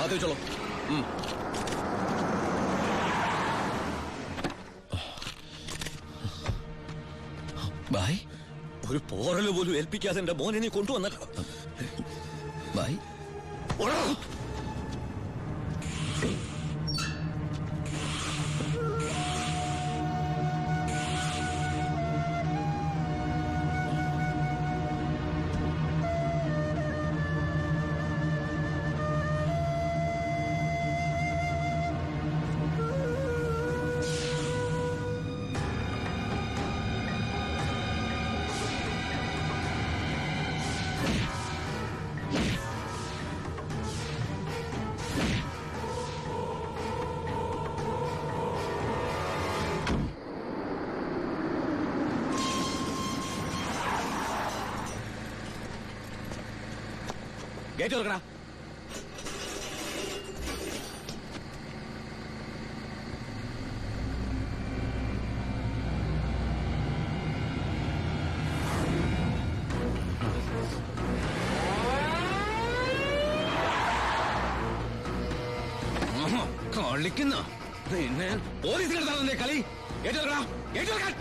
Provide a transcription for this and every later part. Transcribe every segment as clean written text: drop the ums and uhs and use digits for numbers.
आते चलो। भाई ഒരു പോറല് പോലും ഏൽപ്പിക്കാതെ എന്റെ മോനെ നീ കൊണ്ടുവന്നല്ലോ. भाई ഗേറ്റ് തുറക്കടാ. കളിക്കുന്ന പിന്നെ പോലീസിനെടുത്താണല്ലേ കളി. ഗേറ്റ് തുറക്കടാ. ഗേറ്റ് തുറക്കാൻ.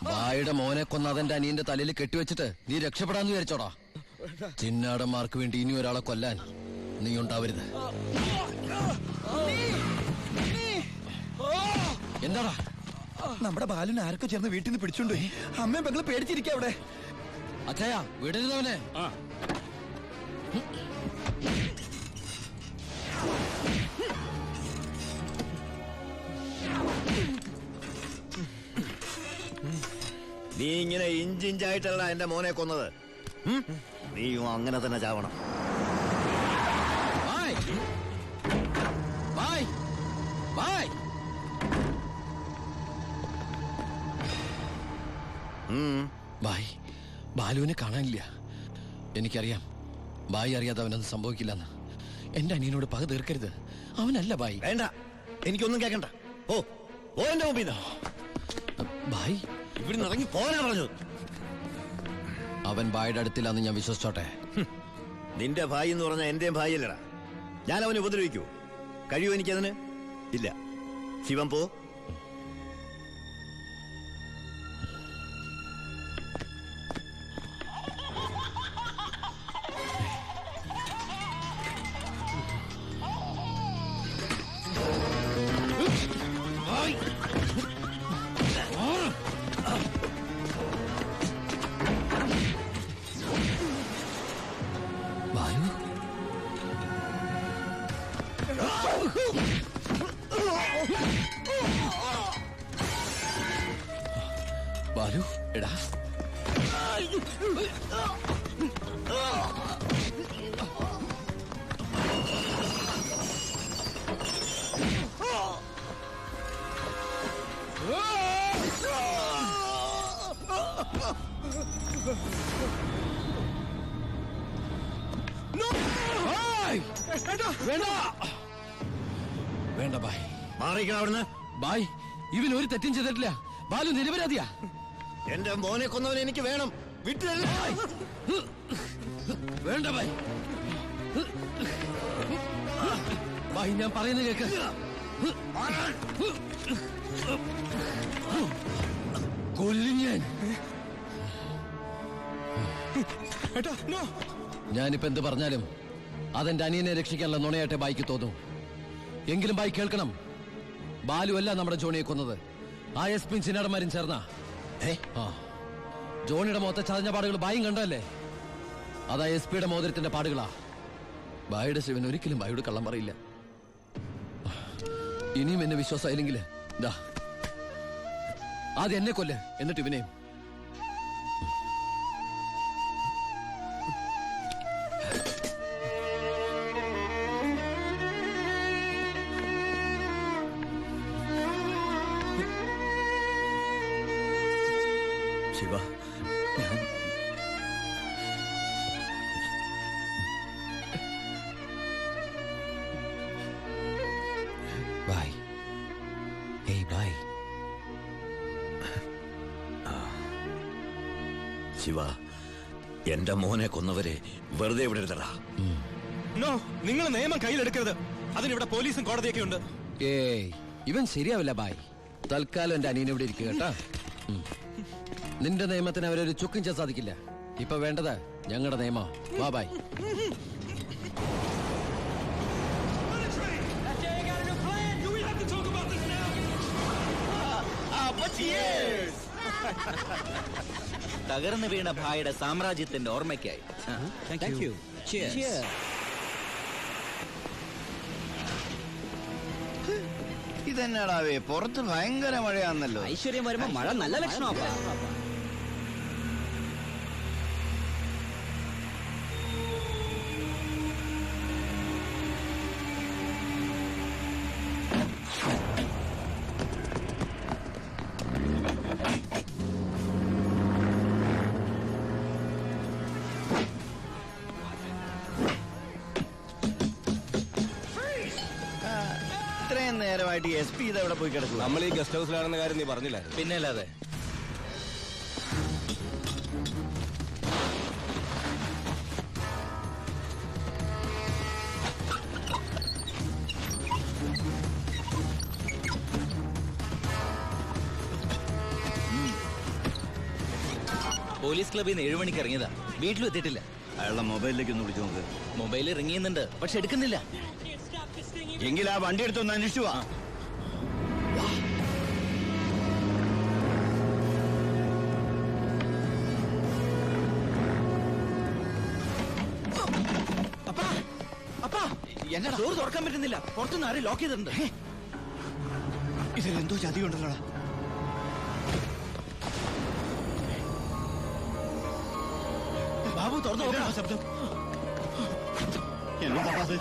ഭായിയുടെ മോനെ കൊന്ന അതെന്റെ അനിയന്റെ തലയിൽ കെട്ടിവെച്ചിട്ട് നീ രക്ഷപ്പെടാന്ന് വിചാരിച്ചോടാ. ചിന്നാടന്മാർക്ക് വേണ്ടി ഇനി ഒരാളെ കൊല്ലാൻ നീ ഉണ്ടാവരുത്. എന്താടാ? നമ്മുടെ ബാലിനെ ആരൊക്കെ ചേർന്ന് വീട്ടിൽ നിന്ന് പിടിച്ചോണ്ടു. അമ്മയും പെങ്ങള് പേടിച്ചിരിക്കുക അവിടെ. അച്ഛയാ വിടരുതവനെ. നീ ഇങ്ങനെ ഇഞ്ചിഞ്ചായിട്ടല്ല എന്റെ മോനെ കൊന്നത്. നീയും അങ്ങനെ തന്നെ ചാവണം. ബായ് ബാലുവിനെ കാണാനില്ല. എനിക്കറിയാം ബായി അറിയാതെ അവനൊന്നും സംഭവിക്കില്ലെന്ന്. എന്റെ അനിയനോട് പക തീർക്കരുത്. അവനല്ല ബായി. വേണ്ട, എനിക്കൊന്നും കേൾക്കണ്ട. ഓ ഓ എന്റെ മുമ്പിൽ ബായ് ഇവിടുന്ന് ഇറങ്ങി പോകാനാ പറഞ്ഞത്. അവൻ ബായുടെ അടുത്തില്ലാന്ന് ഞാൻ വിശ്വസിച്ചോട്ടെ. നിന്റെ ഭായി എന്ന് പറഞ്ഞാൽ എന്റെയും ഭായി അല്ലടാ. ഞാൻ അവനെ ഉപദ്രവിക്കൂ? കഴിയൂ എനിക്കതിന്? ഇല്ല. ശിവൻ പോ. ബാലു എടാ, വേണ്ട ബായ്, മാറിക്കണം അവിടുന്ന്. ബായ് ഇവൻ ഒരു തെറ്റും ചെയ്തിട്ടില്ല. ബാലു നിരപരാധിയാ. എന്റെ മോനെ കൊന്നവനെ എനിക്ക് വേണം. വിട്ടില്ല. വേണ്ട ബായ്. ബായ് ഞാൻ പറയുന്നത് കേക്ക്. കൊല്ലും ഞാനിപ്പോ എന്ത് പറഞ്ഞാലും അതെന്റെ അനിയനെ രക്ഷിക്കാനുള്ള നുണയാട്ടെ ബായിക്ക് തോന്നും. എങ്കിലും ബായി കേൾക്കണം, ബാലു അല്ല നമ്മുടെ ജോണിയെ കൊന്നത്. ആ എസ് പിൻ ചിന്നാടന്മാരും ചേർന്ന ജോണിയുടെ മുഖത്തെ ചതഞ്ഞ പാടുകൾ ബായും കണ്ടല്ലേ? അതാ എസ് പിയുടെ മോതിരത്തിന്റെ പാടുകളാ. ബായുടെ ശിവൻ ഒരിക്കലും ബായോട് കള്ളം പറയില്ല. ഇനിയും എന്നെ വിശ്വാസമായില്ലെങ്കിൽ ആദ്യം എന്നെ കൊല്ല്, എന്നിട്ട് ഇവനെയും. ശിവ, ഞാൻ ബായ്. ഏയ് ബായ്. ശിവ, എന്റെ മോനെ കൊന്നവരെ വെറുതെ വിടരുതടാ. നോ, നിങ്ങൾ നിയമം കയ്യിലെടുക്കരുത്. അതിനിവിടെ പോലീസും കോടതിയൊക്കെ ഉണ്ട്. ഏയ്, ഇവൻ ശരിയാവില്ല ബായ്. തൽക്കാലം എന്റെ അനിയനെ ഇവിടെ ഇരിക്കുക കേട്ടാ. നിന്റെ നിയമത്തിന് അവരൊരു ചുക്കും ചെയ്യാൻ സാധിക്കില്ല. ഇപ്പൊ വേണ്ടത് ഞങ്ങളുടെ നിയമം. വാ ബായ്. തകർന്നു വീണ ഭായിയുടെ സാമ്രാജ്യത്തിന്റെ ഓർമ്മയ്ക്കായി. ഇതെന്നാടാവേ, പുറത്ത് ഭയങ്കര മഴയാന്നല്ലോ. ഐശ്വര്യം വരുമ്പോ മഴ നല്ല ലക്ഷണമാ. ഇത്രയും നേരമായിട്ട് SP ഇതെവിടെ പോയി കിടക്കുക? നമ്മൾ ഈ ഗസ്റ്റ് ഹൗസിലാണെന്ന കാര്യം നീ പറഞ്ഞില്ലായിരുന്നു? പിന്നെ അല്ലാതെ. പോലീസ് ക്ലബിൽ നിന്ന് 7 മണിക്ക് ഇറങ്ങിയതാ. വീട്ടിലും എത്തിയിട്ടില്ല. അയാളുടെ മൊബൈലിലേക്ക് ഒന്ന് വിളിച്ചു നോക്ക്. മൊബൈൽ റിങ് ചെയ്യുന്നുണ്ട്, പക്ഷെ എടുക്കുന്നില്ല. എങ്കിൽ ആ വണ്ടി എടുത്തൊന്ന് അന്വേഷിച്ചു വാ. എന്നടാ ഡോർ തുറക്കാൻ പറ്റുന്നില്ല? പുറത്തുനിന്ന് ആരും ലോക്ക് ചെയ്തിട്ടുണ്ട്. ഇതിലെന്തോ ചതിയുണ്ടല്ലോടാ. ബാബു തുറന്നു നോക്കണം. ശബ്ദം എന്നോടാ അത്?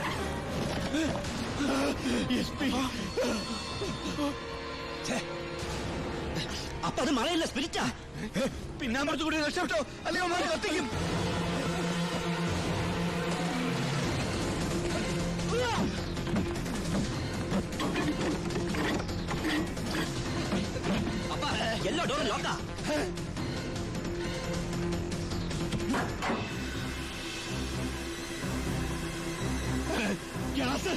അപ്പൊ അത് മഴയില്ല, സ്പിരിറ്റാ. പിന്നാമ്പുറത്ത് കൂടി രക്ഷപ്പെട്ടോ, അല്ലയോ മാറി കത്തിക്കും. അപ്പ എല്ലാ ഡോറും ലോക്കാ. ഗ്യാസ്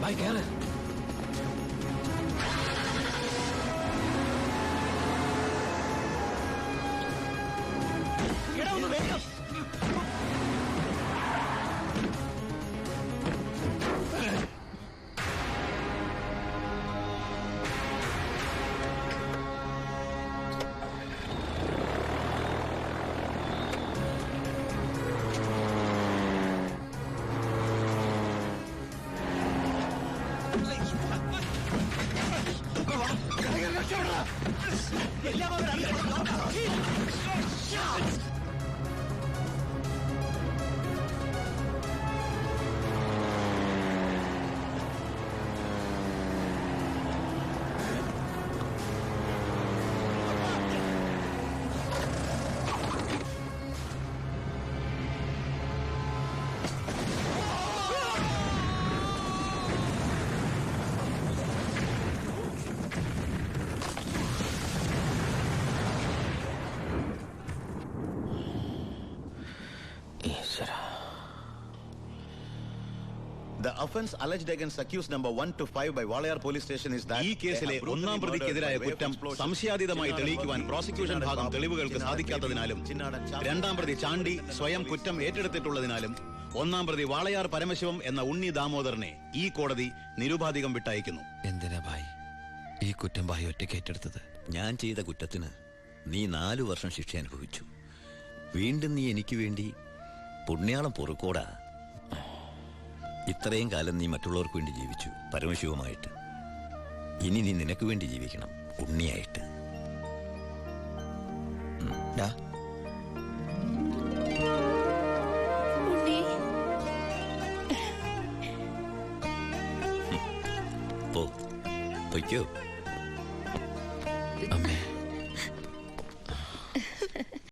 ബായ് കേറ്. The offense alleged against accused number 1 to 5 by Walayar police station is that ഈ കേസിലെ ഒന്നാം പ്രതിക്കെതിരായ കുറ്റം സംശയാതീതമായി തെളിയിക്കുവാൻ പ്രോസിക്യൂഷൻ ഭാഗം തെളിവുകൾക്ക് സാധിക്കാത്തതിനാലും രണ്ടാം പ്രതി ചാണ്ടി സ്വയം കുറ്റം ഏറ്റെടുത്തിട്ടുള്ളതിനാലും ഒന്നാം പ്രതി വാളയാർ പരമശിവം എന്ന ഉണ്ണി ദാമോദരനെ ഈ കോടതി നിരുപാധികം വിട്ടയക്കുന്നു. എന്തിനാ ഭായ് ഈ കുറ്റം ഭായ് ഒറ്റയ്ക്ക് ഏറ്റെടുത്തത്? ഞാൻ ചെയ്ത കുറ്റത്തിന് നീ 4 വർഷം ശിക്ഷ അനുഭവിച്ചു. വീണ്ടും നീ എനിക്ക് വേണ്ടി പുണ്യാളം പൊറുക്കോടാ. ഇത്രയും കാലം നീ മറ്റുള്ളവർക്ക് വേണ്ടി ജീവിച്ചു പരമശിവമായിട്ട്. ഇനി നീ നിനക്ക് വേണ്ടി ജീവിക്കണം ഉണ്ണിയായിട്ട്. പൊയ്ക്കോ. അമ്മേ